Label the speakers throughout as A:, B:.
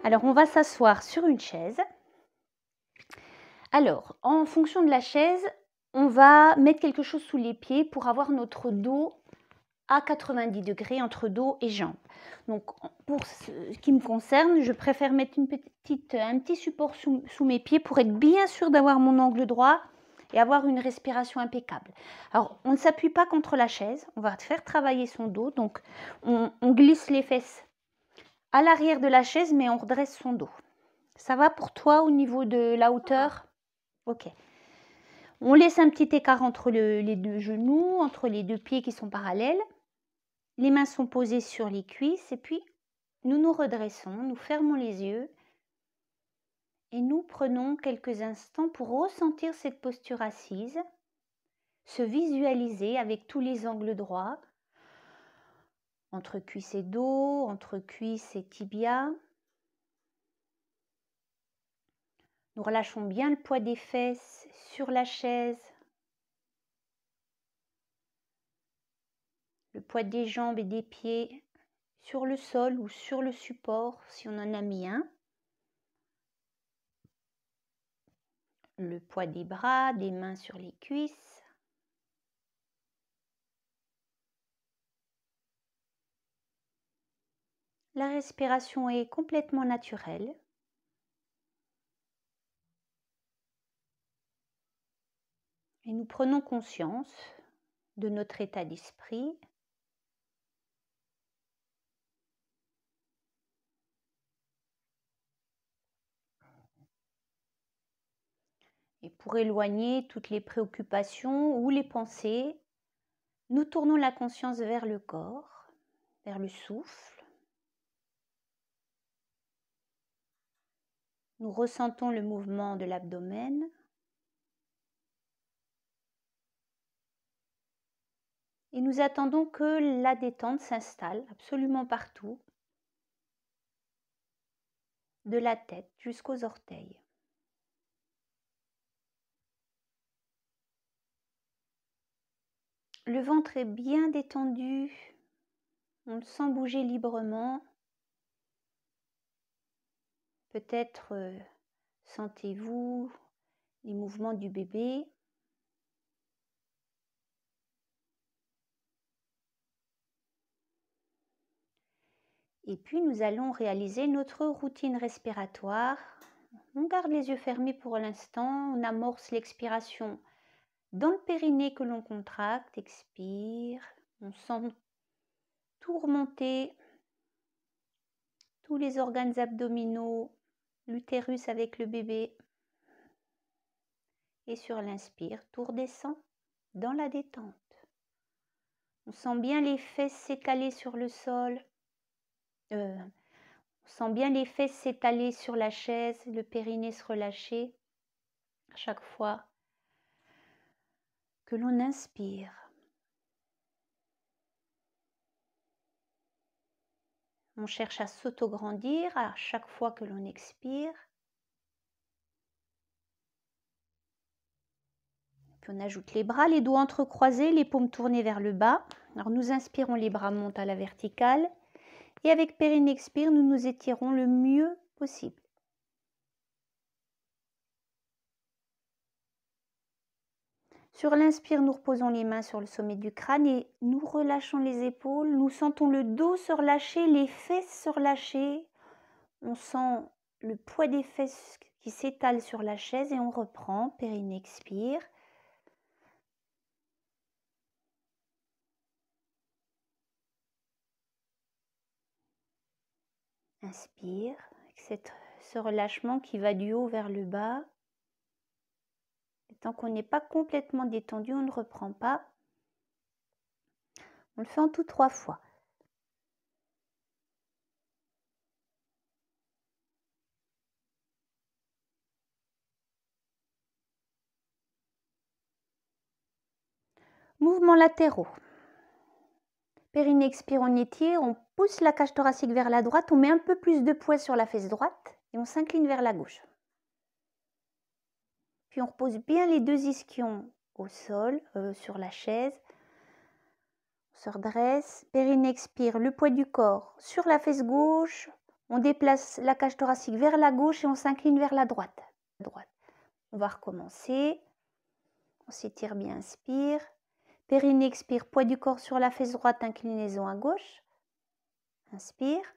A: Alors, on va s'asseoir sur une chaise. Alors, en fonction de la chaise, on va mettre quelque chose sous les pieds pour avoir notre dos à 90 degrés entre dos et jambes. Donc, pour ce qui me concerne, je préfère mettre un petit support sous mes pieds pour être bien sûr d'avoir mon angle droit et avoir une respiration impeccable. Alors, on ne s'appuie pas contre la chaise, on va faire travailler son dos. Donc, on glisse les fesses à l'arrière de la chaise, mais on redresse son dos. Ça va pour toi au niveau de la hauteur? Ok. On laisse un petit écart entre les deux genoux, entre les deux pieds qui sont parallèles. Les mains sont posées sur les cuisses et puis nous nous redressons, nous fermons les yeux et nous prenons quelques instants pour ressentir cette posture assise, se visualiser avec tous les angles droits, entre cuisse et dos, entre cuisse et tibia. Nous relâchons bien le poids des fesses sur la chaise, le poids des jambes et des pieds sur le sol ou sur le support si on en a mis un. Le poids des bras, des mains sur les cuisses. La respiration est complètement naturelle. Et nous prenons conscience de notre état d'esprit. Et pour éloigner toutes les préoccupations ou les pensées, nous tournons la conscience vers le corps, vers le souffle. Nous ressentons le mouvement de l'abdomen. Et nous attendons que la détente s'installe absolument partout, de la tête jusqu'aux orteils. Le ventre est bien détendu, on le sent bouger librement. Peut-être sentez-vous les mouvements du bébé. Et puis nous allons réaliser notre routine respiratoire. On garde les yeux fermés pour l'instant, on amorce l'expiration dans le périnée que l'on contracte, expire, on sent tout remonter, tous les organes abdominaux, l'utérus avec le bébé. Et sur l'inspire, tout redescend dans la détente. On sent bien les fesses s'étaler sur le sol. On sent bien les fesses s'étaler sur la chaise, le périnée se relâcher à chaque fois que l'on inspire. On cherche à s'autograndir à chaque fois que l'on expire. Puis on ajoute les bras, les doigts entrecroisés, les paumes tournées vers le bas. Alors nous inspirons, les bras montent à la verticale. Et avec périnée expire, nous nous étirons le mieux possible. Sur l'inspire, nous reposons les mains sur le sommet du crâne et nous relâchons les épaules. Nous sentons le dos se relâcher, les fesses se relâcher. On sent le poids des fesses qui s'étale sur la chaise et on reprend. Périnée expire. Inspire, avec ce relâchement qui va du haut vers le bas. Et tant qu'on n'est pas complètement détendu, on ne reprend pas. On le fait en tout 3 fois. Mouvements latéraux. Périnée expire, on étire, on pousse la cage thoracique vers la droite, on met un peu plus de poids sur la fesse droite et on s'incline vers la gauche. Puis on repose bien les deux ischions au sol, sur la chaise. On se redresse, périnée expire, le poids du corps sur la fesse gauche, On déplace la cage thoracique vers la gauche et on s'incline vers la droite. On va recommencer. On s'étire bien, inspire. Périnée, expire, poids du corps sur la fesse droite, inclinaison à gauche. Inspire.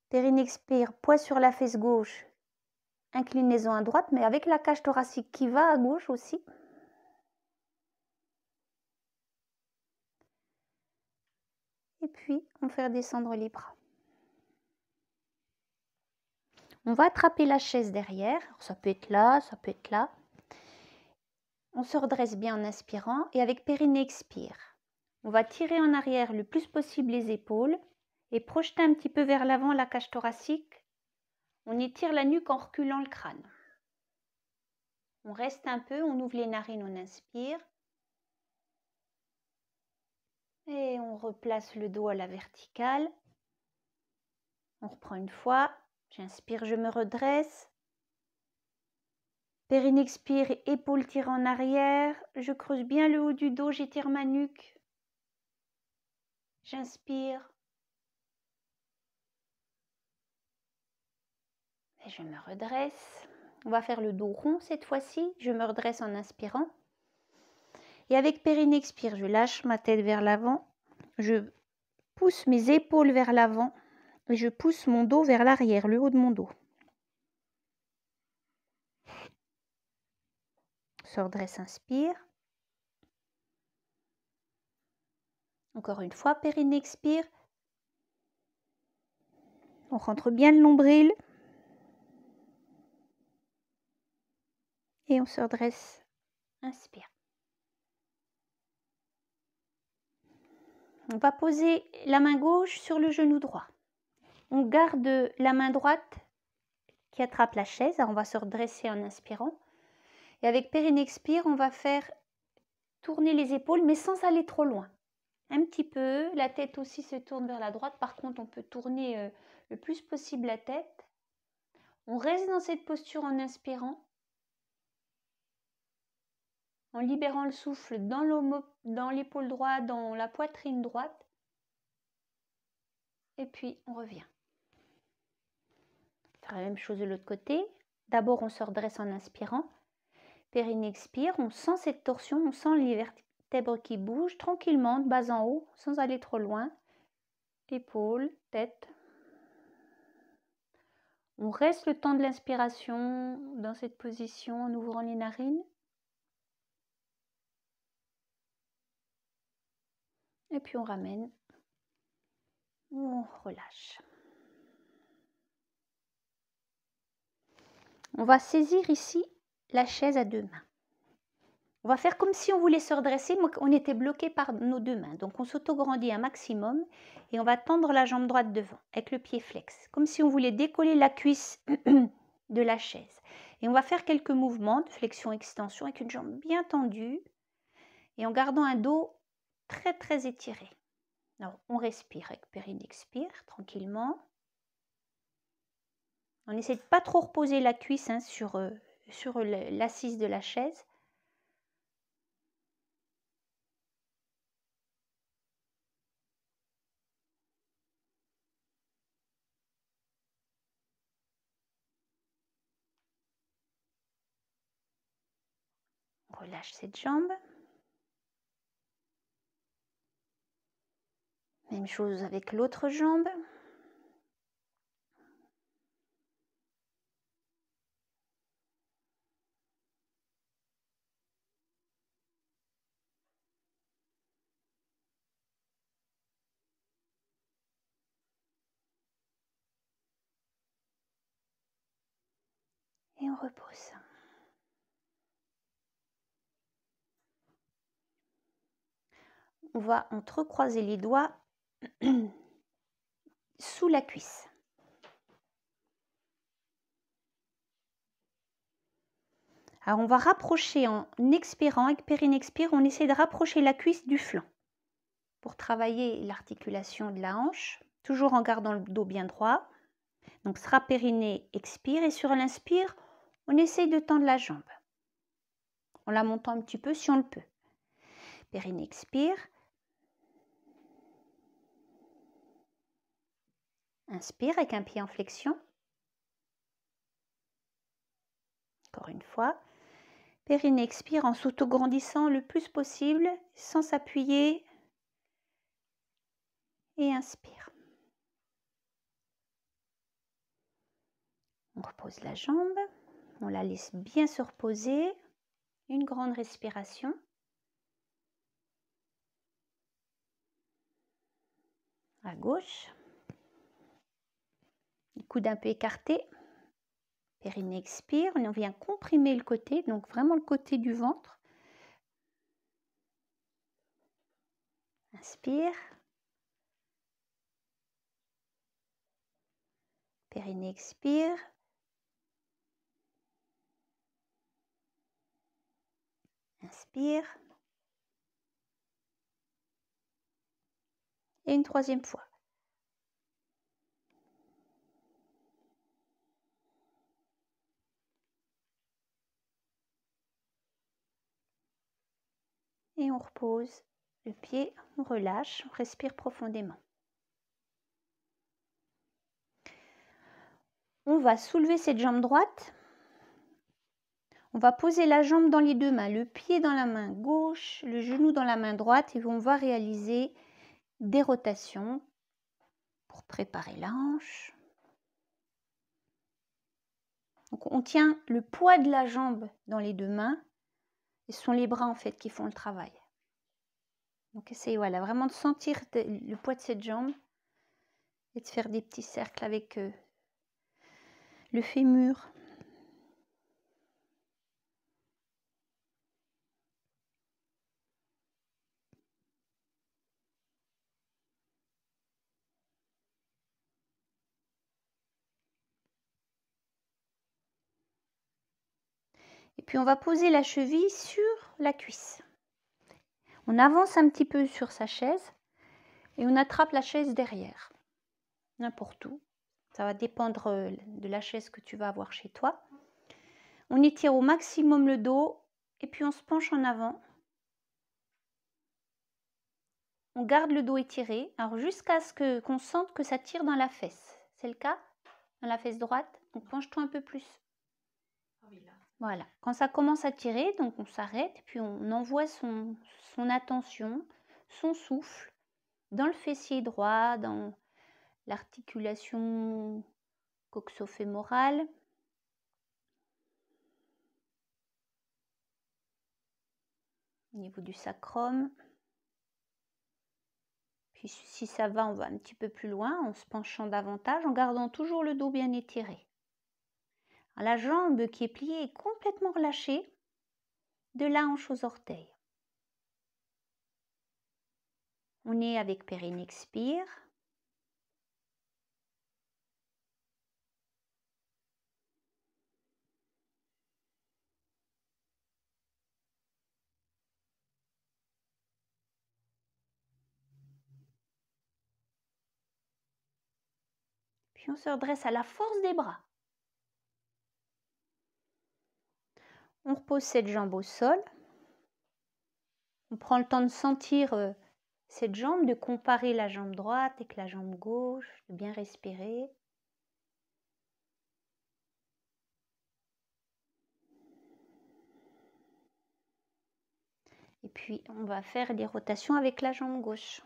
A: Périnée, expire, poids sur la fesse gauche, inclinaison à droite, mais avec la cage thoracique qui va à gauche aussi. Et puis, on fait descendre les bras. On va attraper la chaise derrière. Alors, ça peut être là, ça peut être là. On se redresse bien en inspirant et avec périnée, expire. On va tirer en arrière le plus possible les épaules et projeter un petit peu vers l'avant la cage thoracique. On étire la nuque en reculant le crâne. On reste un peu, on ouvre les narines, on inspire. Et on replace le dos à la verticale. On reprend une fois. J'inspire, je me redresse. Périnée, expire, épaules tirées en arrière. Je creuse bien le haut du dos, j'étire ma nuque. J'inspire. Et je me redresse. On va faire le dos rond cette fois-ci. Je me redresse en inspirant. Et avec périnée, expire, je lâche ma tête vers l'avant. Je pousse mes épaules vers l'avant. Et je pousse mon dos vers l'arrière, le haut de mon dos. Se redresse, inspire. Encore une fois, périnée, expire. On rentre bien le nombril. Et on se redresse, inspire. On va poser la main gauche sur le genou droit. On garde la main droite qui attrape la chaise. Alors on va se redresser en inspirant. Et avec périnée, expire, on va faire tourner les épaules, mais sans aller trop loin. Un petit peu. La tête aussi se tourne vers la droite. Par contre, on peut tourner le plus possible la tête. On reste dans cette posture en inspirant. En libérant le souffle dans l'épaule droite, dans la poitrine droite. Et puis, on revient. Faire la même chose de l'autre côté. D'abord, on se redresse en inspirant. Périnée, expire. On sent cette torsion, on sent les vertèbres qui bougent tranquillement, de bas en haut, sans aller trop loin. Épaules, tête. On reste le temps de l'inspiration dans cette position en ouvrant les narines. Et puis on ramène. On relâche. On va saisir ici la chaise à deux mains. On va faire comme si on voulait se redresser, mais on était bloqué par nos deux mains. Donc on s'auto-grandit un maximum et on va tendre la jambe droite devant avec le pied flex. Comme si on voulait décoller la cuisse de la chaise. Et on va faire quelques mouvements de flexion-extension avec une jambe bien tendue et en gardant un dos très très étiré. Alors on respire avec périnée, expire tranquillement. On essaie de pas trop reposer la cuisse sur l'assise de la chaise. On relâche cette jambe. Même chose avec l'autre jambe. Et on repose. On va entrecroiser les doigts sous la cuisse. Alors on va rapprocher en expirant, avec périnée, expire, on essaie de rapprocher la cuisse du flanc pour travailler l'articulation de la hanche, toujours en gardant le dos bien droit. Donc sera périnée, expire et sur l'inspire, on essaye de tendre la jambe en la montant un petit peu si on le peut. Périnée, expire. Inspire avec un pied en flexion. Encore une fois. Périnée expire en s'autograndissant le plus possible, sans s'appuyer. Et inspire. On repose la jambe. On la laisse bien se reposer. Une grande respiration. À gauche. Les coudes un peu écartés. Périnée expire. On vient comprimer le côté, donc vraiment le côté du ventre. Inspire. Périnée expire. Inspire. Et une troisième fois. Et on repose le pied, on relâche, on respire profondément. On va soulever cette jambe droite. On va poser la jambe dans les deux mains, le pied dans la main gauche, le genou dans la main droite et on va réaliser des rotations pour préparer la hanche. Donc on tient le poids de la jambe dans les deux mains et ce sont les bras en fait qui font le travail. Donc essayez voilà, vraiment de sentir le poids de cette jambe et de faire des petits cercles avec le fémur. Et puis on va poser la cheville sur la cuisse. On avance un petit peu sur sa chaise et on attrape la chaise derrière, n'importe où. Ça va dépendre de la chaise que tu vas avoir chez toi. On étire au maximum le dos et puis on se penche en avant. On garde le dos étiré, alors jusqu'à ce qu'on sente que ça tire dans la fesse. C'est le cas? Dans la fesse droite? Donc penche-toi un peu plus. Voilà. Quand ça commence à tirer, donc on s'arrête, puis on envoie son attention, son souffle dans le fessier droit, dans l'articulation coxo-fémorale. Au niveau du sacrum. Puis si ça va, on va un petit peu plus loin en se penchant davantage, en gardant toujours le dos bien étiré. Alors, la jambe qui est pliée est complètement relâchée de la hanche aux orteils. On est avec périnée expire. Puis on se redresse à la force des bras. On repose cette jambe au sol. On prend le temps de sentir cette jambe, de comparer la jambe droite avec la jambe gauche, de bien respirer. Et puis on va faire des rotations avec la jambe gauche.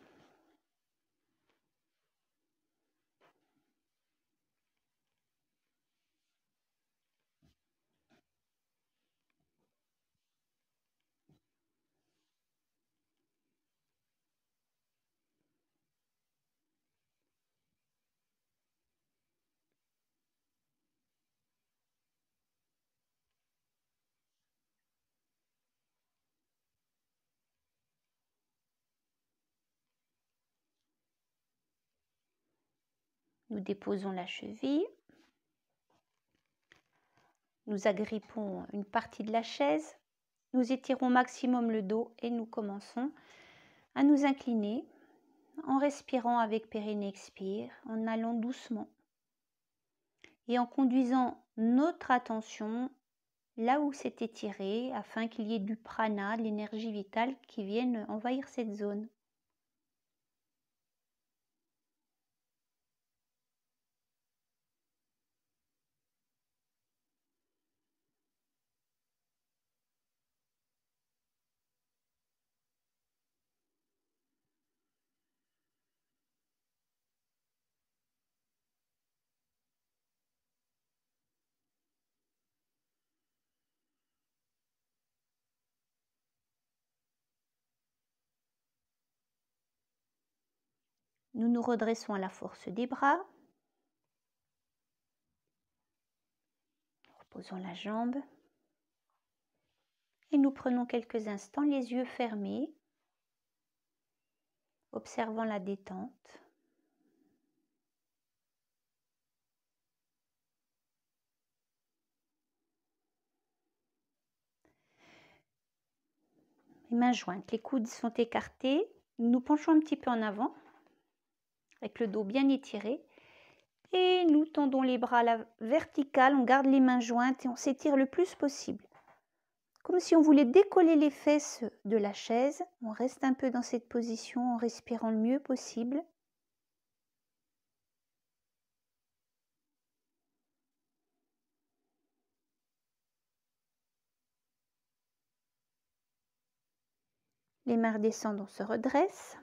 A: Nous déposons la cheville. Nous agrippons une partie de la chaise. Nous étirons au maximum le dos et nous commençons à nous incliner en respirant avec périnée expire, en allant doucement et en conduisant notre attention là où c'est étiré afin qu'il y ait du prana, de l'énergie vitale qui vienne envahir cette zone. Nous nous redressons à la force des bras. Reposons la jambe. Et nous prenons quelques instants les yeux fermés, observant la détente. Les mains jointes, les coudes sont écartés. Nous nous penchons un petit peu en avant, avec le dos bien étiré. Et nous tendons les bras à la verticale, on garde les mains jointes et on s'étire le plus possible. Comme si on voulait décoller les fesses de la chaise. On reste un peu dans cette position en respirant le mieux possible. Les mains redescendent, on se redresse.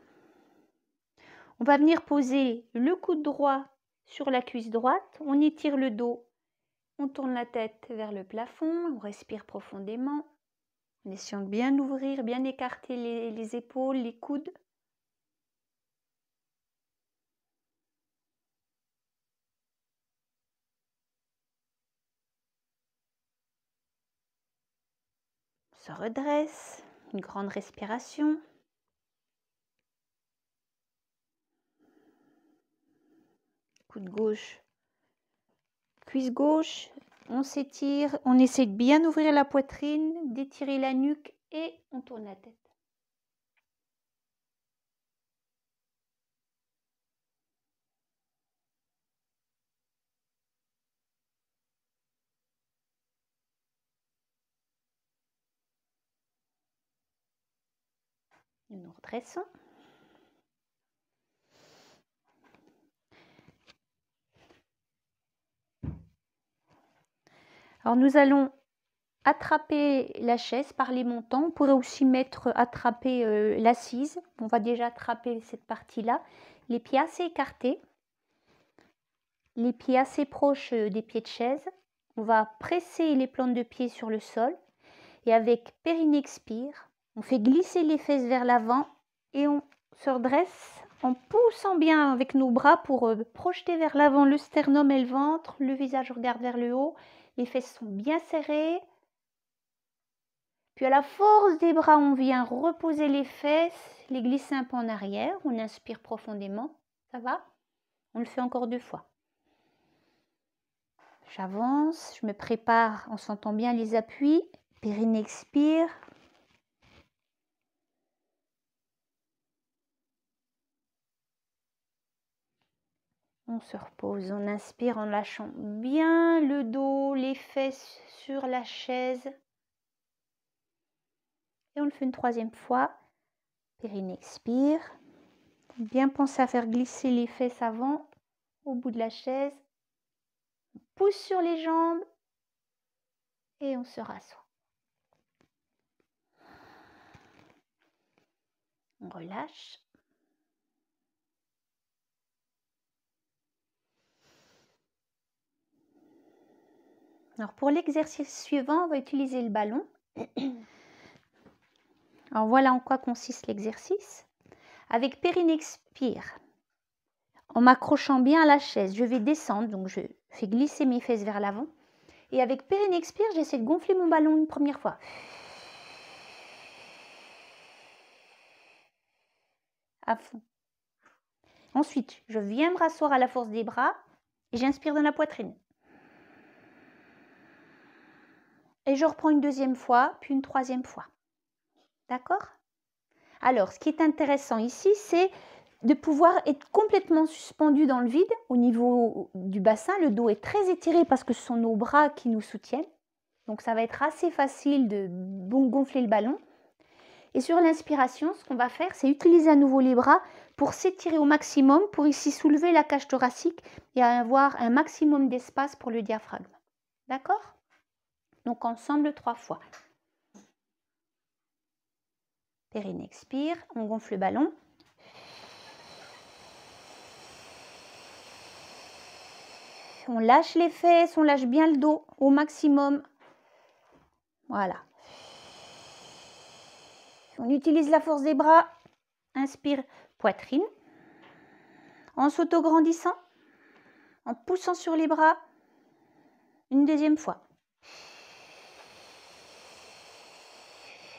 A: On va venir poser le coude droit sur la cuisse droite. On étire le dos. On tourne la tête vers le plafond. On respire profondément. En essayant de bien ouvrir, bien écarter les épaules, les coudes. On se redresse. Une grande respiration. Coude gauche, cuisse gauche, on s'étire, on essaie de bien ouvrir la poitrine, d'étirer la nuque et on tourne la tête. Nous nous redressons. Alors nous allons attraper la chaise par les montants. On pourrait aussi attraper l'assise. On va déjà attraper cette partie-là. Les pieds assez écartés. Les pieds assez proches des pieds de chaise. On va presser les plantes de pied sur le sol. Et avec périnée expire, on fait glisser les fesses vers l'avant et on se redresse en poussant bien avec nos bras pour projeter vers l'avant le sternum et le ventre. Le visage regarde vers le haut. Les fesses sont bien serrées. Puis à la force des bras, on vient reposer les fesses, les glisser un peu en arrière. On inspire profondément. Ça va? On le fait encore 2 fois. J'avance, je me prépare en sentant bien les appuis. Périnée expire. On se repose, on inspire en lâchant bien le dos, les fesses sur la chaise. Et on le fait une 3e fois. Périnée expire. Bien penser à faire glisser les fesses avant, au bout de la chaise. On pousse sur les jambes et on se rassoit. On relâche. Alors pour l'exercice suivant, on va utiliser le ballon. Alors voilà en quoi consiste l'exercice. Avec périnée expire, en m'accrochant bien à la chaise, je vais descendre, donc je fais glisser mes fesses vers l'avant. Et avec périnée expire, j'essaie de gonfler mon ballon une première fois. À fond. Ensuite, je viens me rasseoir à la force des bras et j'inspire dans la poitrine. Et je reprends une 2e fois, puis une 3e fois. D'accord? Alors, ce qui est intéressant ici, c'est de pouvoir être complètement suspendu dans le vide au niveau du bassin. Le dos est très étiré parce que ce sont nos bras qui nous soutiennent. Donc, ça va être assez facile de gonfler le ballon. Et sur l'inspiration, ce qu'on va faire, c'est utiliser à nouveau les bras pour s'étirer au maximum, pour ici soulever la cage thoracique et avoir un maximum d'espace pour le diaphragme. D'accord? Donc ensemble 3 fois. Périnée expire, on gonfle le ballon. On lâche les fesses, on lâche bien le dos au maximum. Voilà. On utilise la force des bras. Inspire, poitrine. En s'auto-grandissant, en poussant sur les bras. Une deuxième fois.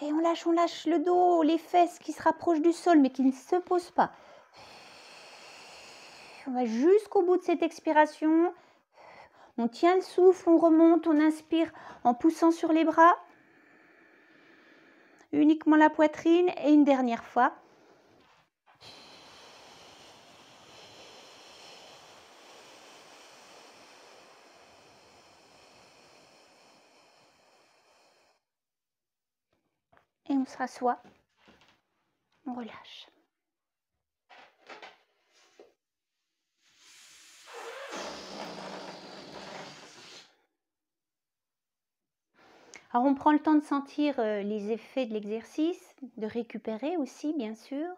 A: Et on lâche le dos, les fesses qui se rapprochent du sol mais qui ne se posent pas. On va jusqu'au bout de cette expiration. On tient le souffle, on remonte, on inspire en poussant sur les bras. Uniquement la poitrine et une dernière fois. Et on se rassoit. On relâche. Alors on prend le temps de sentir les effets de l'exercice, de récupérer aussi bien sûr.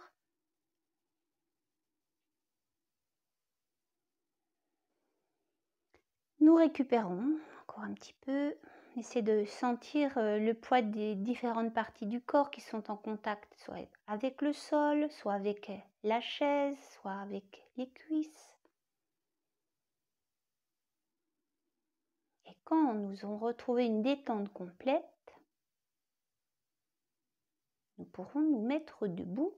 A: Nous récupérons encore un petit peu. Essayez de sentir le poids des différentes parties du corps qui sont en contact, soit avec le sol, soit avec la chaise, soit avec les cuisses. Et quand nous aurons retrouvé une détente complète, nous pourrons nous mettre debout.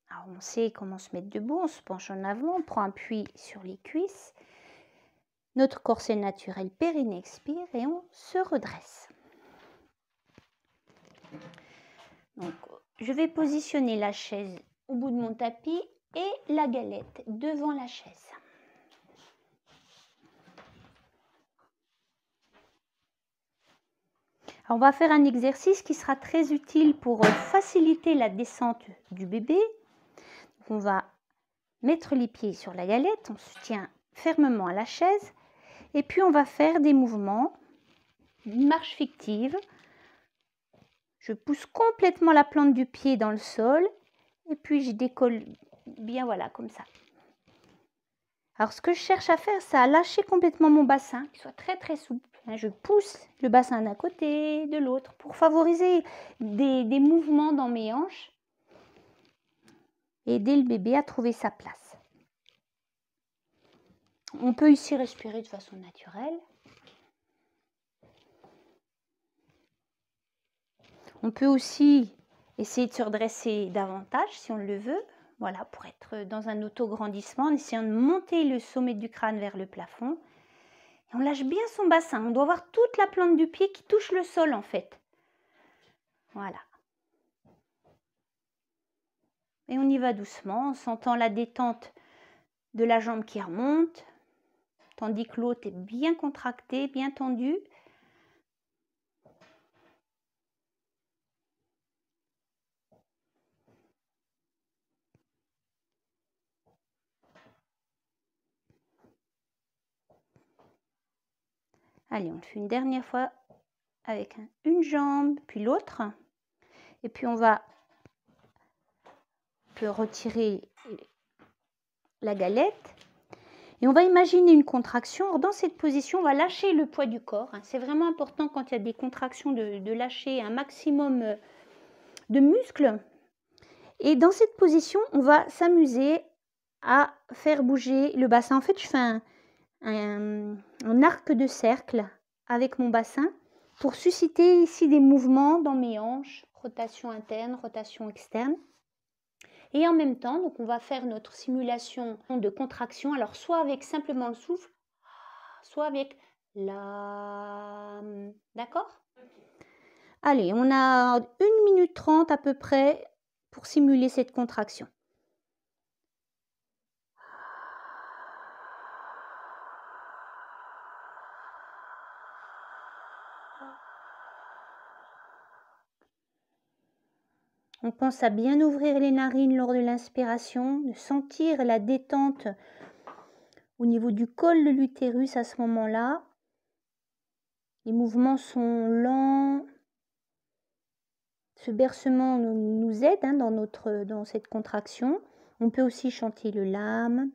A: Alors on sait comment se mettre debout, on se penche en avant, on prend appui sur les cuisses. Notre corset naturel périnée expire et on se redresse. Donc, je vais positionner la chaise au bout de mon tapis et la galette devant la chaise. Alors, on va faire un exercice qui sera très utile pour faciliter la descente du bébé. Donc, on va mettre les pieds sur la galette, on se tient fermement à la chaise et puis on va faire des mouvements, une marche fictive. Je pousse complètement la plante du pied dans le sol et puis je décolle bien, voilà, comme ça. Alors, ce que je cherche à faire, c'est à lâcher complètement mon bassin, qu'il soit très très souple. Je pousse le bassin d'un côté, de l'autre, pour favoriser des mouvements dans mes hanches et aider le bébé à trouver sa place. On peut ici respirer de façon naturelle. On peut aussi essayer de se redresser davantage si on le veut. Voilà, pour être dans un auto-grandissement, en essayant de monter le sommet du crâne vers le plafond. Et on lâche bien son bassin. On doit avoir toute la plante du pied qui touche le sol en fait. Voilà. Et on y va doucement en sentant la détente de la jambe qui remonte, tandis que l'autre est bien contracté, bien tendu. Allez, on le fait une dernière fois avec une jambe, puis l'autre. Et puis on peut retirer la galette. Et on va imaginer une contraction. Alors dans cette position, on va lâcher le poids du corps. C'est vraiment important quand il y a des contractions de lâcher un maximum de muscles. Et dans cette position, on va s'amuser à faire bouger le bassin. En fait, je fais un arc de cercle avec mon bassin pour susciter ici des mouvements dans mes hanches, rotation interne, rotation externe. Et en même temps, donc on va faire notre simulation de contraction, alors soit avec simplement le souffle, soit avec la... D'accord? Allez, on a 1 minute 30 à peu près pour simuler cette contraction. On pense à bien ouvrir les narines lors de l'inspiration, de sentir la détente au niveau du col de l'utérus à ce moment-là. Les mouvements sont lents. Ce bercement nous aide dans cette contraction. On peut aussi chanter le lame.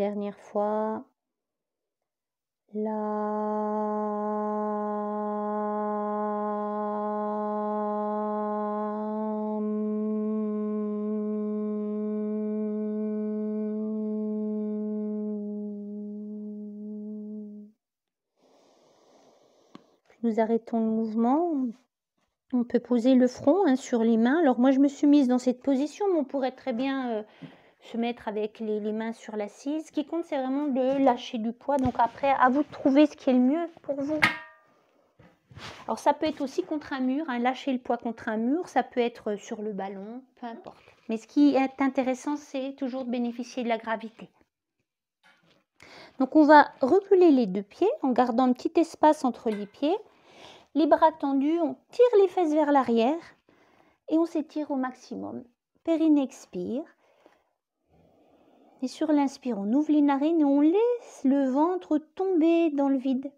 A: dernière fois. Nous arrêtons le mouvement. On peut poser le front sur les mains. Alors moi je me suis mise dans cette position, mais on pourrait très bien se mettre avec les mains sur l'assise. Ce qui compte, c'est vraiment de lâcher du poids. Donc après, à vous de trouver ce qui est le mieux pour vous. Alors ça peut être aussi contre un mur, lâcher le poids contre un mur, ça peut être sur le ballon, peu importe. Mais ce qui est intéressant, c'est toujours de bénéficier de la gravité. Donc on va reculer les deux pieds en gardant un petit espace entre les pieds. Les bras tendus, on tire les fesses vers l'arrière et on s'étire au maximum. Périnée expire. Et sur l'inspire, on ouvre les narines et on laisse le ventre tomber dans le vide.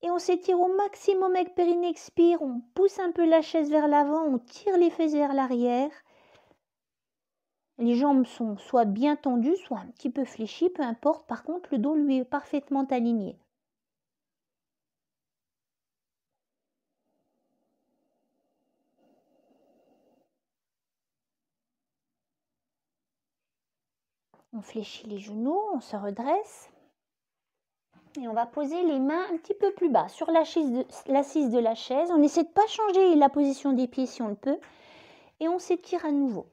A: Et on s'étire au maximum avec périnée expire. On pousse un peu la chaise vers l'avant, on tire les fesses vers l'arrière. Les jambes sont soit bien tendues, soit un petit peu fléchies, peu importe. Par contre, le dos, lui, est parfaitement aligné. On fléchit les genoux, on se redresse. Et on va poser les mains un petit peu plus bas sur l'assise de la chaise. On essaie de ne pas changer la position des pieds si on le peut. Et on s'étire à nouveau.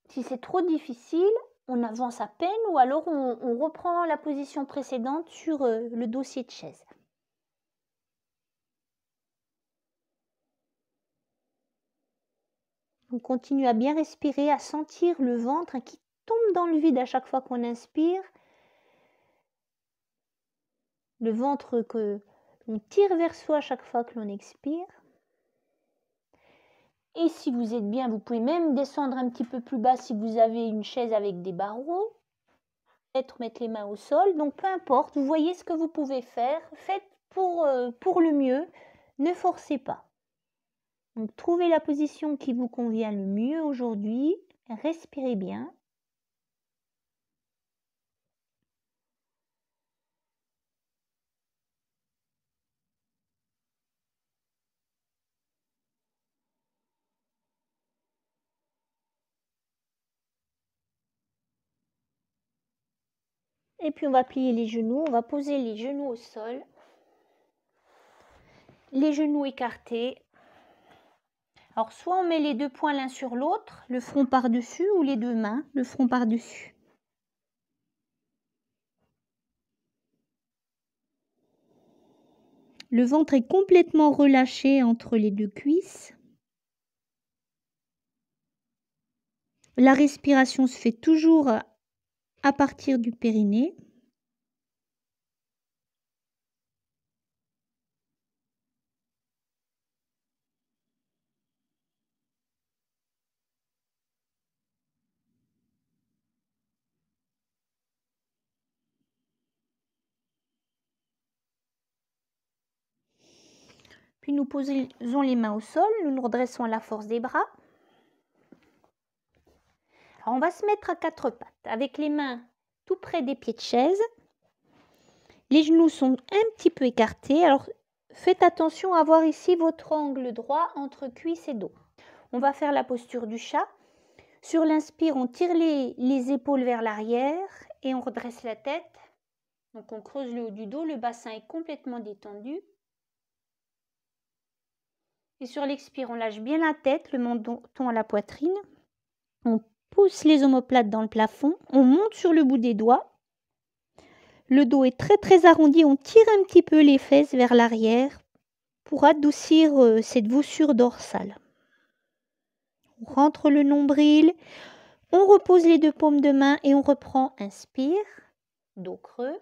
A: Si c'est trop difficile, on avance à peine ou alors on reprend la position précédente sur le dossier de chaise. On continue à bien respirer, à sentir le ventre qui tombe dans le vide à chaque fois qu'on inspire. Le ventre que l'on tire vers soi à chaque fois que l'on expire. Et si vous êtes bien, vous pouvez même descendre un petit peu plus bas si vous avez une chaise avec des barreaux. Peut-être mettre les mains au sol. Donc peu importe, vous voyez ce que vous pouvez faire. Faites pour le mieux. Ne forcez pas. Donc trouvez la position qui vous convient le mieux aujourd'hui. Respirez bien. Et puis on va plier les genoux, on va poser les genoux au sol. Les genoux écartés. Alors soit on met les deux poings l'un sur l'autre, le front par-dessus, ou les deux mains, le front par-dessus. Le ventre est complètement relâché entre les deux cuisses. La respiration se fait toujours à partir du périnée. Puis nous posons les mains au sol, nous nous redressons à la force des bras. Alors on va se mettre à quatre pattes avec les mains tout près des pieds de chaise. Les genoux sont un petit peu écartés. Alors faites attention à avoir ici votre angle droit entre cuisse et dos. On va faire la posture du chat. Sur l'inspire, on tire les épaules vers l'arrière et on redresse la tête. Donc on creuse le haut du dos, le bassin est complètement détendu. Et sur l'expire, on lâche bien la tête, le menton à la poitrine. On pousse les omoplates dans le plafond. On monte sur le bout des doigts. Le dos est très très arrondi. On tire un petit peu les fesses vers l'arrière pour adoucir cette voussure dorsale. On rentre le nombril. On repose les deux paumes de main et on reprend. Inspire, dos creux.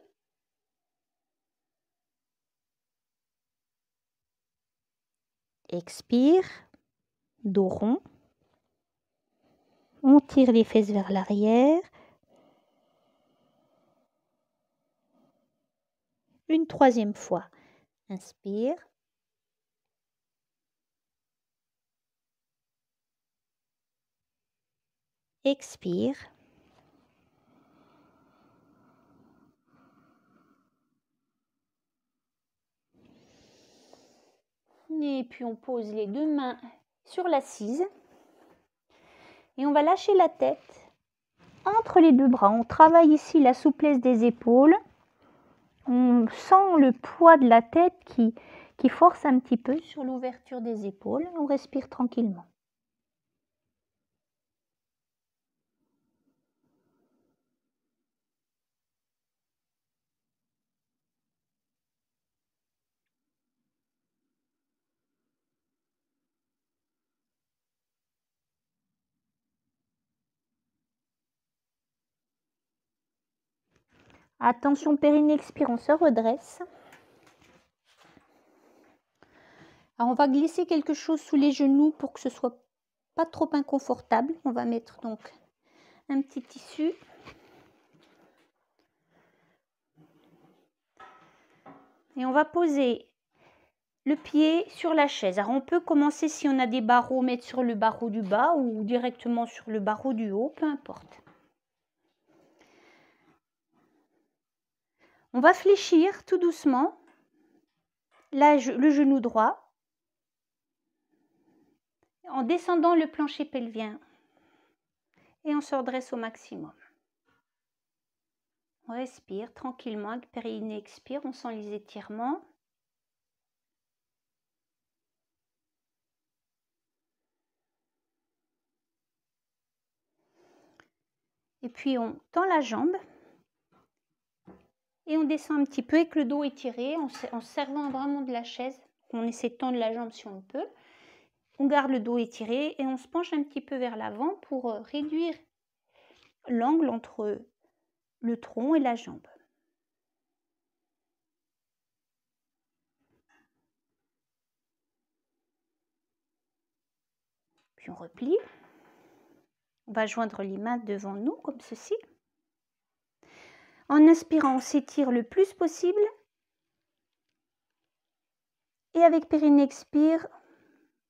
A: Expire, dos rond. On tire les fesses vers l'arrière. Une troisième fois. Inspire. expire. Et puis on pose les deux mains sur l'assise. Et on va lâcher la tête entre les deux bras. On travaille ici la souplesse des épaules. On sent le poids de la tête qui force un petit peu sur l'ouverture des épaules. On respire tranquillement. Attention, périnée expire, on se redresse. Alors on va glisser quelque chose sous les genoux pour que ce soit pas trop inconfortable. On va mettre donc un petit tissu. Et on va poser le pied sur la chaise. Alors on peut commencer, si on a des barreaux, mettre sur le barreau du bas ou directement sur le barreau du haut, peu importe. On va fléchir tout doucement le genou droit en descendant le plancher pelvien et on se redresse au maximum. On respire tranquillement, avec périnée expire, on sent les étirements. Et puis on tend la jambe et on descend un petit peu avec le dos étiré en se servant vraiment de la chaise. On essaie de tendre la jambe si on peut. On garde le dos étiré et on se penche un petit peu vers l'avant pour réduire l'angle entre le tronc et la jambe. Puis on replie. On va joindre les mains devant nous comme ceci. En inspirant, on s'étire le plus possible. Et avec périnée expire,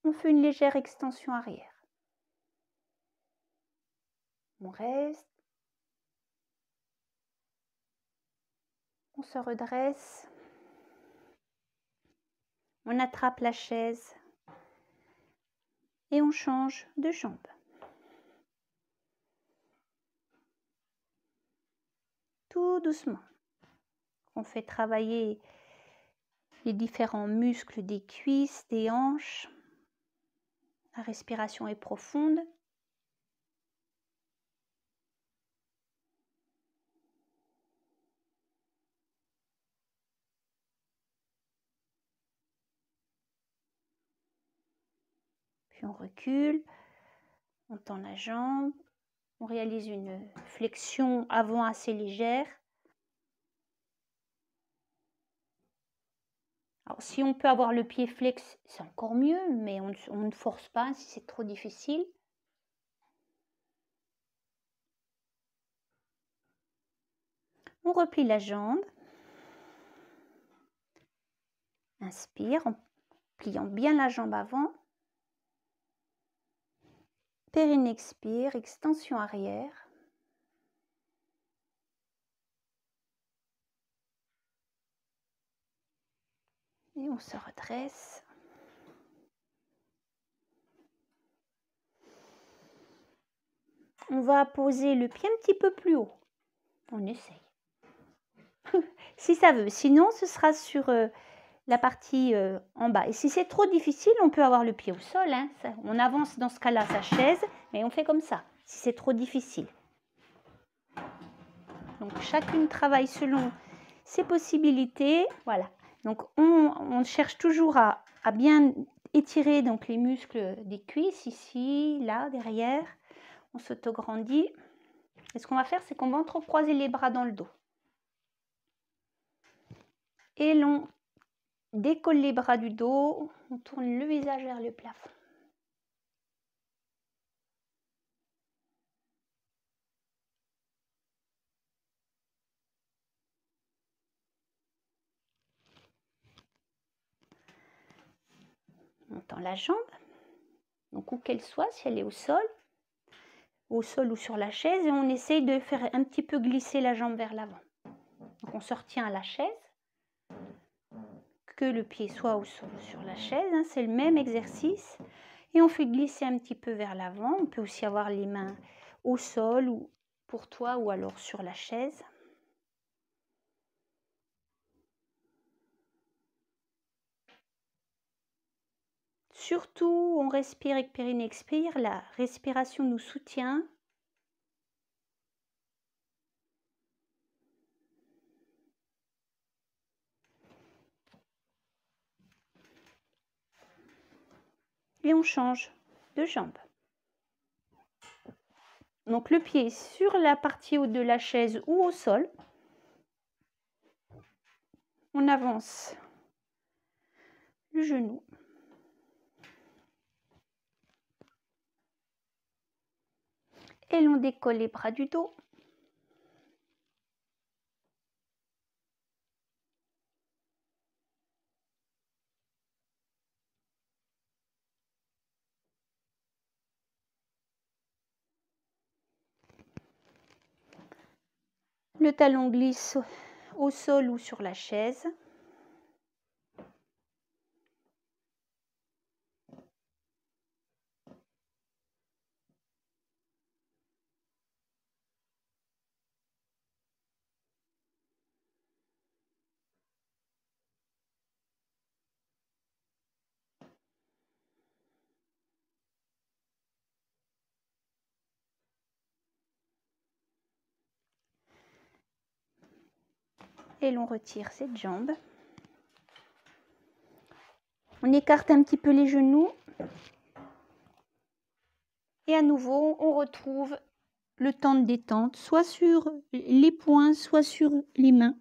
A: on fait une légère extension arrière. On reste. On se redresse. On attrape la chaise. Et on change de jambe. Tout doucement. On fait travailler les différents muscles des cuisses, des hanches. La respiration est profonde. Puis on recule, on tend la jambe, on réalise une flexion avant assez légère. Alors, si on peut avoir le pied flex, c'est encore mieux, mais on ne force pas si c'est trop difficile. On replie la jambe. Inspire en pliant bien la jambe avant. Périnée expire, extension arrière. Et on se redresse. On va poser le pied un petit peu plus haut. On essaye. Si ça veut. Sinon, ce sera sur la partie en bas. Et si c'est trop difficile, on peut avoir le pied au sol. Hein. On avance dans ce cas-là sa chaise, mais on fait comme ça, si c'est trop difficile. Donc, chacune travaille selon ses possibilités. Voilà. Donc, on cherche toujours à bien étirer donc, les muscles des cuisses, ici, là, derrière. On s'autograndit. Et ce qu'on va faire, c'est qu'on va entrecroiser les bras dans le dos. Et l'on décolle les bras du dos. On tourne le visage vers le plafond. On tend la jambe, donc où qu'elle soit, si elle est au sol. au sol ou sur la chaise et on essaye de faire un petit peu glisser la jambe vers l'avant. Donc on se retient à la chaise, que le pied soit au sol ou sur la chaise, hein, c'est le même exercice. Et on fait glisser un petit peu vers l'avant. On peut aussi avoir les mains au sol ou pour toi ou alors sur la chaise. Surtout, on respire avec périnée expire. La respiration nous soutient. Et on change de jambe. Donc le pied sur la partie haute de la chaise ou au sol. On avance le genou. Et l'on décolle les bras du dos. Le talon glisse au sol ou sur la chaise. Et l'on retire cette jambe. On écarte un petit peu les genoux. Et à nouveau, on retrouve le temps de détente, soit sur les poings, soit sur les mains.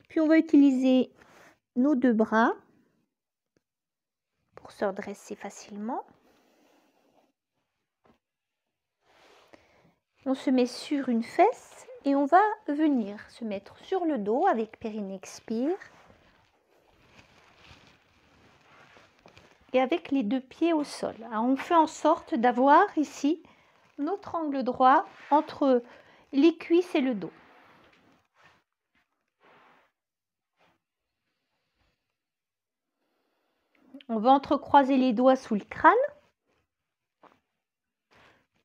A: Puis on va utiliser nos deux bras pour se redresser facilement. On se met sur une fesse et on va venir se mettre sur le dos avec périnée expire. Et avec les deux pieds au sol. Alors on fait en sorte d'avoir ici notre angle droit entre les cuisses et le dos. On va entrecroiser les doigts sous le crâne.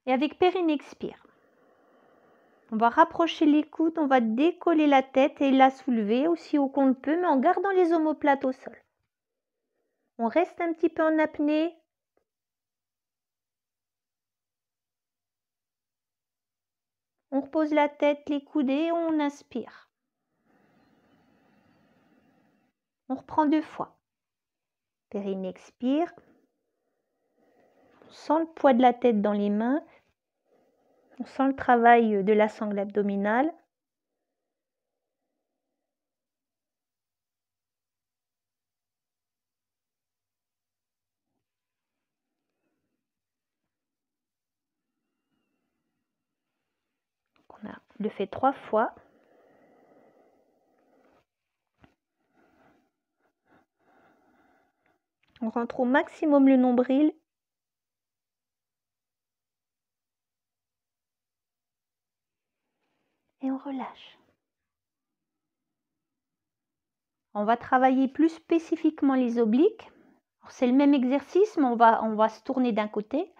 A: Et avec périnée expire. On va rapprocher les coudes, on va décoller la tête et la soulever aussi haut qu'on le peut, mais en gardant les omoplates au sol. On reste un petit peu en apnée. On repose la tête, les coudes et on inspire. On reprend 2 fois. Périnée expire. On sent le poids de la tête dans les mains. On sent le travail de la sangle abdominale. On le fait 3 fois. On rentre au maximum le nombril. Et on relâche. On va travailler plus spécifiquement les obliques. C'est le même exercice, mais on va se tourner d'un côté.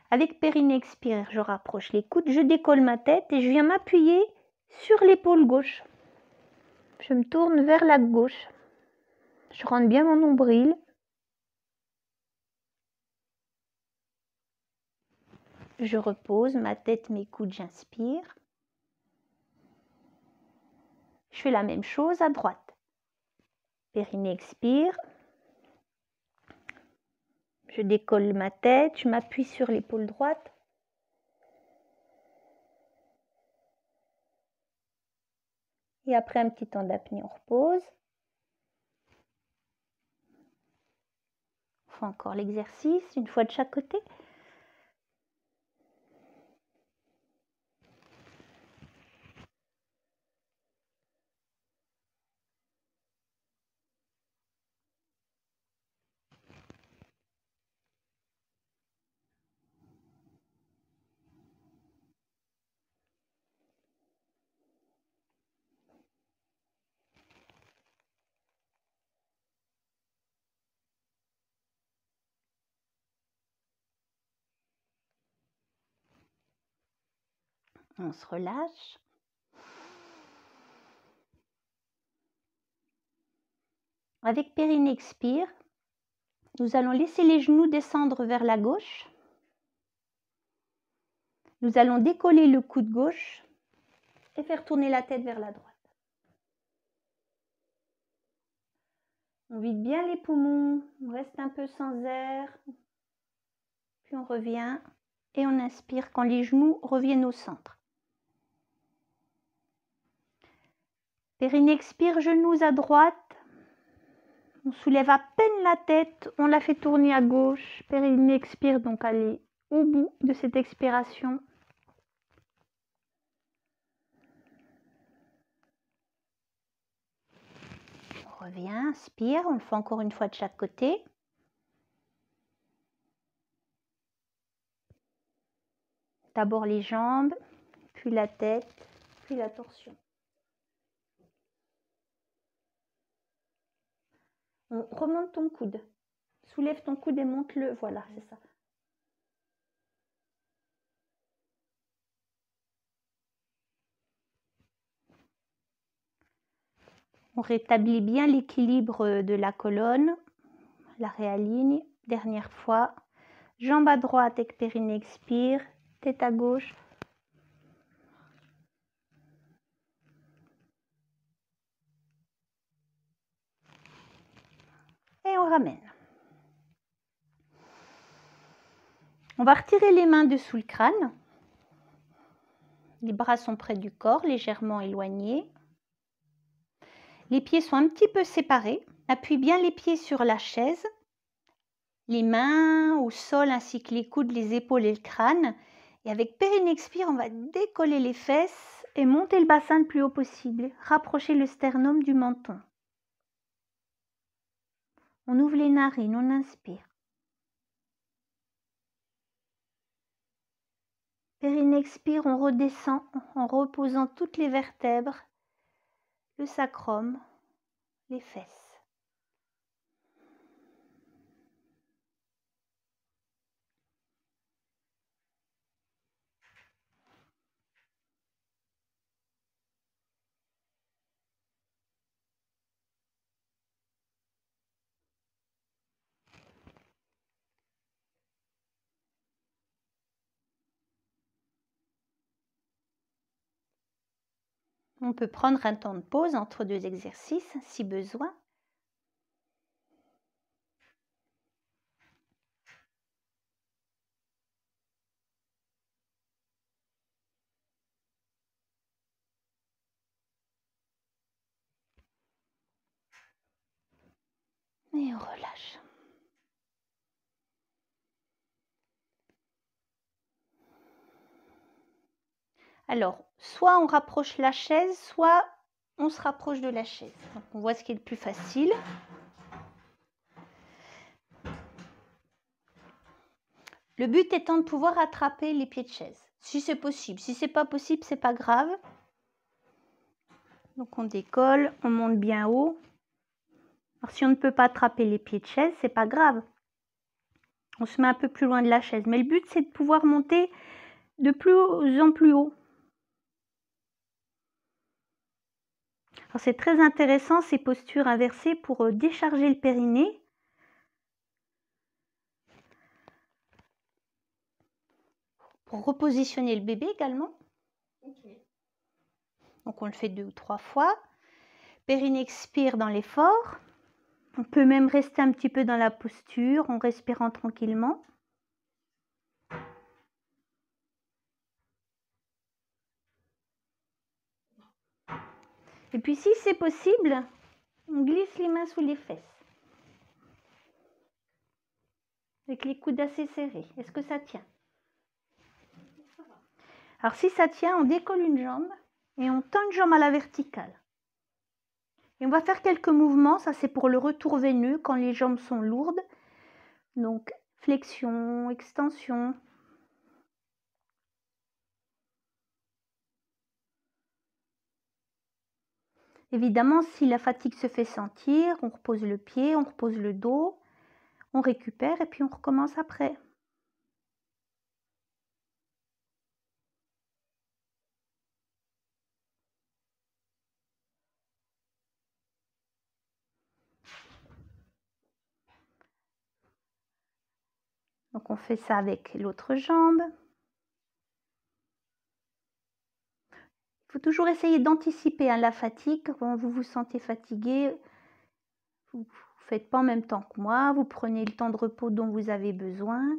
A: Avec périnée expire, je rapproche les coudes, je décolle ma tête et je viens m'appuyer sur l'épaule gauche. Je me tourne vers la gauche. Je rentre bien mon nombril. Je repose ma tête, mes coudes, j'inspire. Je fais la même chose à droite. Périnée expire. Je décolle ma tête, je m'appuie sur l'épaule droite. Et après un petit temps d'apnée, on repose. On fait encore l'exercice, une fois de chaque côté. On se relâche. Avec périnée expire, nous allons laisser les genoux descendre vers la gauche. Nous allons décoller le coude gauche et faire tourner la tête vers la droite. On vide bien les poumons, on reste un peu sans air, puis on revient et on inspire quand les genoux reviennent au centre. Périnée expire, genoux à droite. On soulève à peine la tête, on la fait tourner à gauche. Périnée expire, donc allez au bout de cette expiration. On revient, inspire, on le fait encore une fois de chaque côté. D'abord les jambes, puis la tête, puis la torsion. On remonte ton coude. Soulève ton coude et monte-le. Voilà, c'est ça. On rétablit bien l'équilibre de la colonne. La réaligne. Dernière fois. Jambe à droite avec périnée expire. Tête à gauche. Et on ramène. On va retirer les mains dessous le crâne. Les bras sont près du corps, légèrement éloignés. Les pieds sont un petit peu séparés. Appuie bien les pieds sur la chaise. Les mains au sol ainsi que les coudes, les épaules et le crâne. Et avec périnée expire, on va décoller les fesses et monter le bassin le plus haut possible. Rapprocher le sternum du menton. On ouvre les narines, on inspire. Périnée expire, on redescend en reposant toutes les vertèbres, le sacrum, les fesses. On peut prendre un temps de pause entre deux exercices si besoin. Et on relâche. Alors, soit on rapproche la chaise, soit on se rapproche de la chaise. Donc, on voit ce qui est le plus facile. Le but étant de pouvoir attraper les pieds de chaise, si c'est possible. Si c'est pas possible, c'est pas grave. Donc on décolle, on monte bien haut. Alors si on ne peut pas attraper les pieds de chaise, c'est pas grave. On se met un peu plus loin de la chaise. Mais le but, c'est de pouvoir monter de plus en plus haut. C'est très intéressant ces postures inversées pour décharger le périnée. Pour repositionner le bébé également. Okay. Donc on le fait 2 ou 3 fois. Périnée expire dans l'effort. On peut même rester un petit peu dans la posture en respirant tranquillement. Et puis si c'est possible, on glisse les mains sous les fesses. Avec les coudes assez serrés. Est-ce que ça tient? Alors si ça tient, on décolle une jambe et on tend une jambe à la verticale. Et on va faire quelques mouvements, ça c'est pour le retour veineux quand les jambes sont lourdes. Donc flexion, extension. Évidemment, si la fatigue se fait sentir, on repose le pied, on repose le dos, on récupère et puis on recommence après. Donc on fait ça avec l'autre jambe. Il faut toujours essayer d'anticiper la fatigue. Quand vous vous sentez fatigué, vous ne faites pas en même temps que moi. Vous prenez le temps de repos dont vous avez besoin.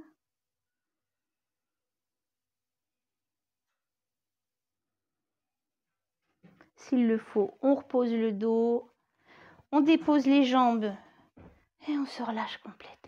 A: S'il le faut, on repose le dos, on dépose les jambes et on se relâche complètement.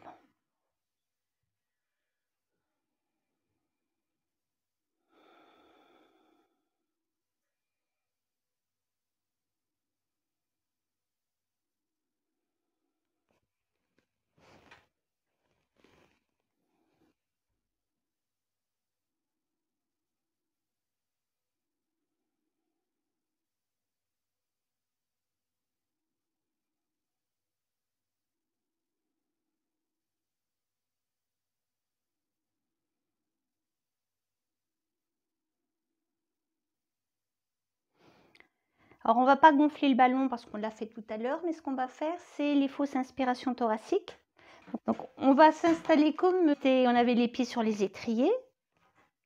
A: Alors on ne va pas gonfler le ballon parce qu'on l'a fait tout à l'heure, mais ce qu'on va faire, c'est les fausses inspirations thoraciques. Donc on va s'installer comme on avait les pieds sur les étriers,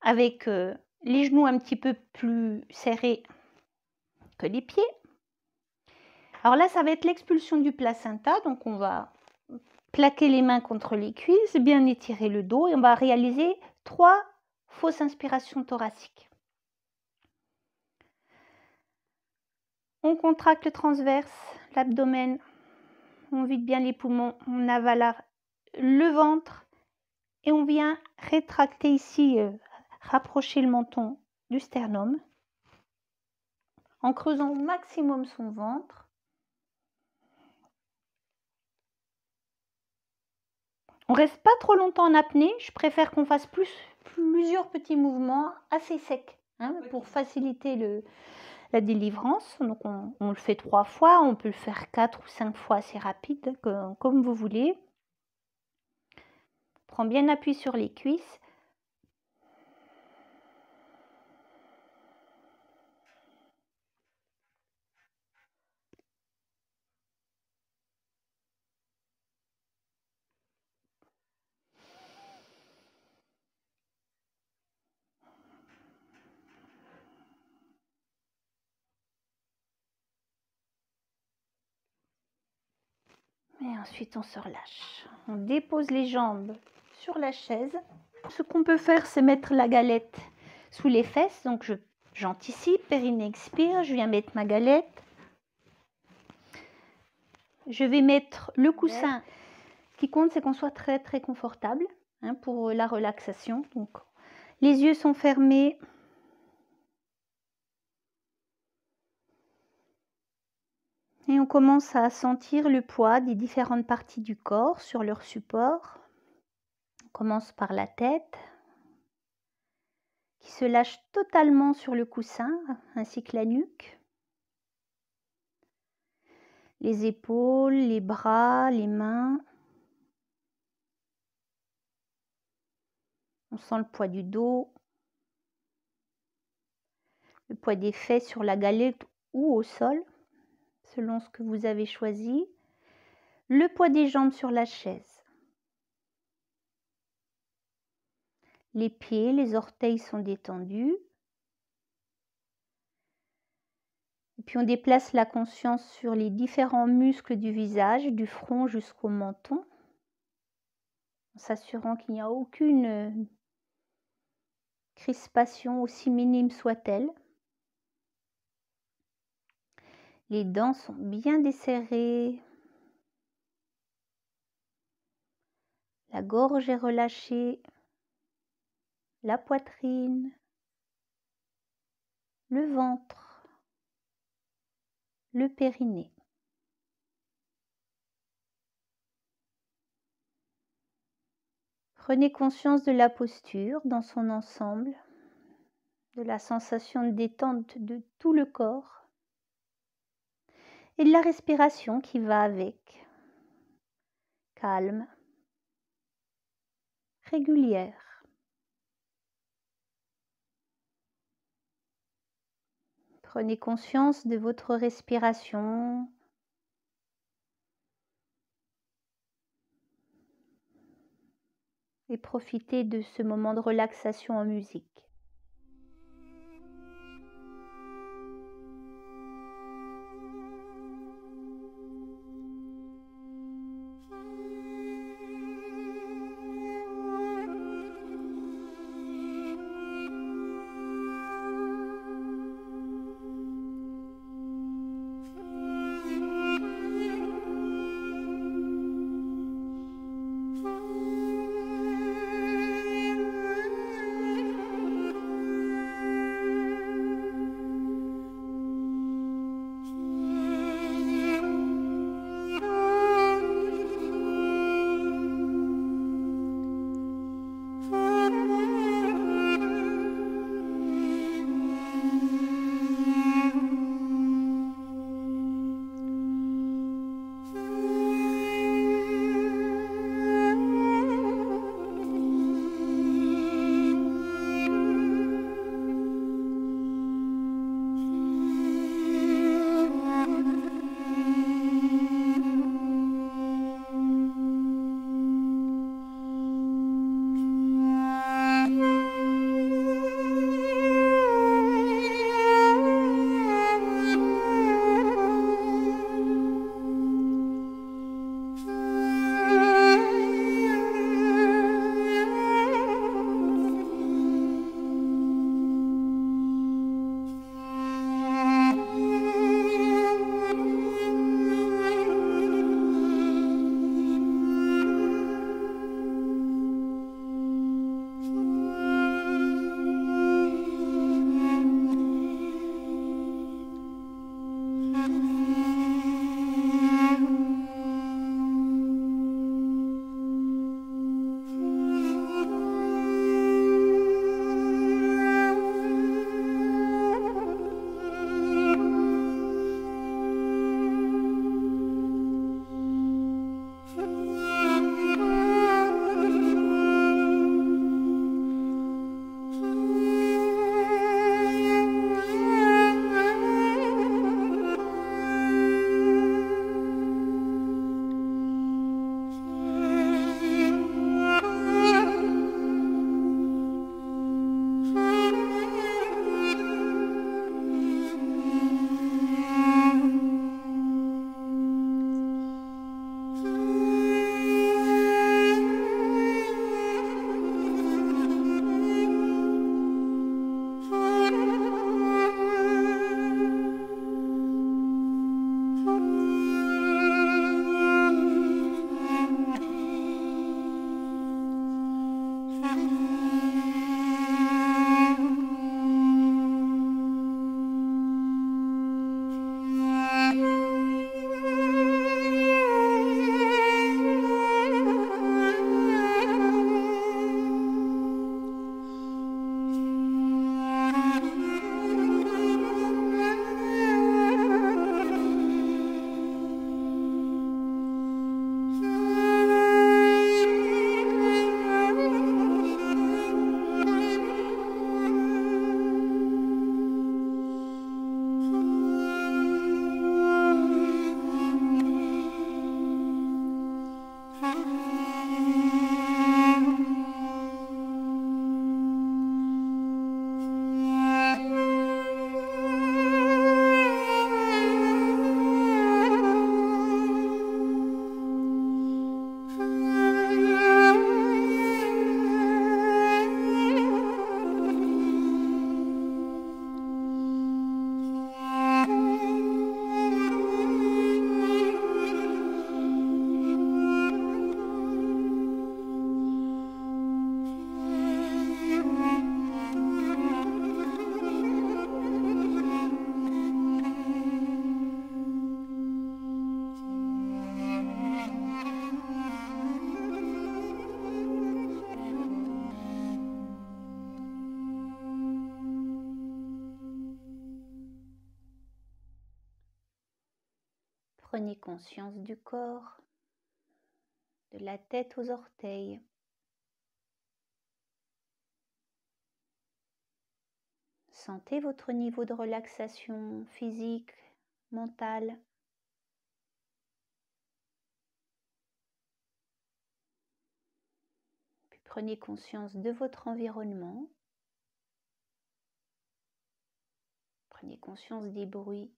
A: avec les genoux un petit peu plus serrés que les pieds. Alors là, ça va être l'expulsion du placenta, donc on va plaquer les mains contre les cuisses, bien étirer le dos et on va réaliser 3 fausses inspirations thoraciques. On contracte le transverse, l'abdomen, on vide bien les poumons, on avale le ventre et on vient rétracter ici, rapprocher le menton du sternum en creusant au maximum son ventre. On reste pas trop longtemps en apnée, je préfère qu'on fasse plusieurs petits mouvements assez secs pour faciliter la délivrance. Donc on le fait 3 fois, on peut le faire 4 ou 5 fois assez rapide, comme vous voulez. Prends bien appui sur les cuisses. Et ensuite on se relâche. On dépose les jambes sur la chaise. Ce qu'on peut faire, c'est mettre la galette sous les fesses. Donc j'anticipe, périnée expire, je viens mettre ma galette. Je vais mettre le coussin. Ce qui compte, c'est qu'on soit très très confortable pour la relaxation. Donc les yeux sont fermés. Et on commence à sentir le poids des différentes parties du corps sur leur support. On commence par la tête, qui se lâche totalement sur le coussin, ainsi que la nuque. Les épaules, les bras, les mains. On sent le poids du dos, le poids des fesses sur la galette ou au sol, selon ce que vous avez choisi. Le poids des jambes sur la chaise. Les pieds, les orteils sont détendus. Et puis on déplace la conscience sur les différents muscles du visage, du front jusqu'au menton, en s'assurant qu'il n'y a aucune crispation, aussi minime soit-elle. Les dents sont bien desserrées. La gorge est relâchée. La poitrine. Le ventre. Le périnée. Prenez conscience de la posture dans son ensemble, de la sensation de détente de tout le corps et de la respiration qui va avec. Calme, régulière. Prenez conscience de votre respiration. Et profitez de ce moment de relaxation en musique. Prenez conscience du corps, de la tête aux orteils. Sentez votre niveau de relaxation physique, mentale. Puis prenez conscience de votre environnement. Prenez conscience des bruits.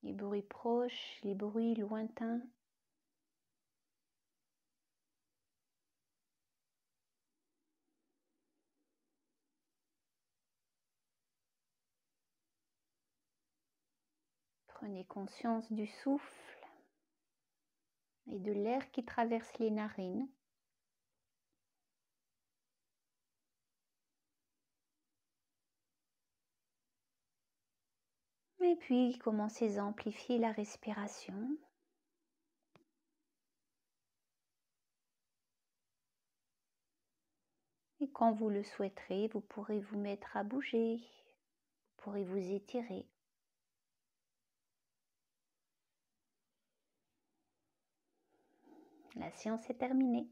A: Les bruits proches, les bruits lointains. Prenez conscience du souffle et de l'air qui traverse les narines. Et puis, commencez à amplifier la respiration. Et quand vous le souhaiterez, vous pourrez vous mettre à bouger, vous pourrez vous étirer. La séance est terminée.